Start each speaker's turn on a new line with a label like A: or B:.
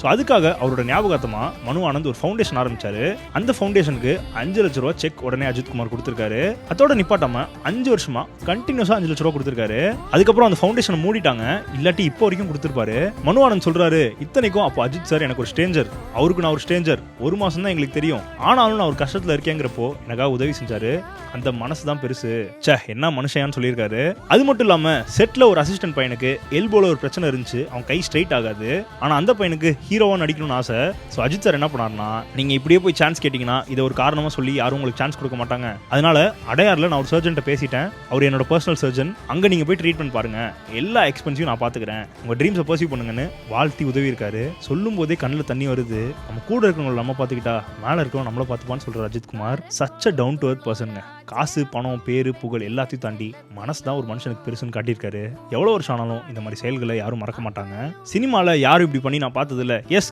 A: So அதுக்காக அவரோட ஞாபகார்த்தமா மனு ஆனந்த் ஒரு ஃபவுண்டேஷன் ஆரம்பிச்சாரு. அந்த ஃபவுண்டேஷனுக்கு 5 லட்ச ரூபா செக் உடனே அஜித் குமார் கொடுத்திருக்காரு. அதோட நிப்பாட்டாம 5 வருஷமா கண்டினியூஸா 5 லட்ச ரூபா கொடுத்திருக்காரு. அதுக்கப்புறம் அந்த ஃபவுண்டேஷனை மூடிட்டாங்க. இல்லாட்டி இப்போ வரைக்கும் கொடுத்திருப்பாரு. மனு ஆனந்த் சொல்றாரு, இத்தனைக்கும் அப்போ அஜித் சார் எனக்கு ஒரு ஸ்ட்ரேஞ்சர், அவருக்கு நான் ஒரு ஸ்ட்ரேஞ்சர், 1 மாசம் தான் எங்களுக்கு தெரியும், ஆனாலும் நான் ஒரு கஷ்டத்துல இருக்கேங்கிறப்போ எனக்காக உதவி செஞ்சாரு, அந்த மனசு தான் பெருசு, சே என்ன மனுஷன் சொல்லியிருக்காரு. அது மட்டும் இல்லாம செட்ல ஒரு அசிஸ்டன்ட் பையனுக்கு எல்போல ஒரு பிரச்சனை இருந்துச்சு, அவன் கை ஸ்ட்ரைட் ஆகாது, ஆனா அந்த பையனுக்கு ஹீரோவா நடிக்கணும்னு ஆசை. ஸோ அஜித் சார் என்ன பண்ணாருன்னா, நீங்க இப்படியே போய் சான்ஸ் கேட்டீங்கன்னா இதை ஒரு காரணமா சொல்லி யாரும் உங்களுக்கு சான்ஸ் கொடுக்க மாட்டாங்க, அதனால அடையாறுல நான் ஒரு சர்ஜன்ட்ட பேசிட்டேன், அவர் என்னோட பர்சனல் சர்ஜன், அங்க நீங்க போய் ட்ரீட்மெண்ட் பாருங்க, எல்லா எக்ஸ்பென்ஸையும் நான் பாத்துக்கிறேன், உங்க ட்ரீம்ஸை பர்சியூ பண்ணுங்கன்னு வாழ்த்தி உதவி இருக்காரு. சொல்லும் போதே கண்ணில் தண்ணி வருது. நம்ம கூட இருக்கிறவங்களை நம்ம பார்த்துக்கிட்டா மேலே இருக்கிறவங்க நம்மளை பார்த்துப்பான்னு சொல்ற Ajith Kumar such a down to earth பர்சனுங்க. காசு பணம் பேரு புகழ் எல்லாத்தையும் தாண்டி மனசு தான் ஒரு மனுஷனுக்கு பெருசுன்னு காட்டியிருக்காரு. எவ்வளோ வருஷம் ஆனாலும் இந்த மாதிரி செயல்களை யாரும் மறக்க மாட்டாங்க. சினிமாவில் யாரும் இப்படி பண்ணி நான் பார்த்ததில்ல. எஸ்,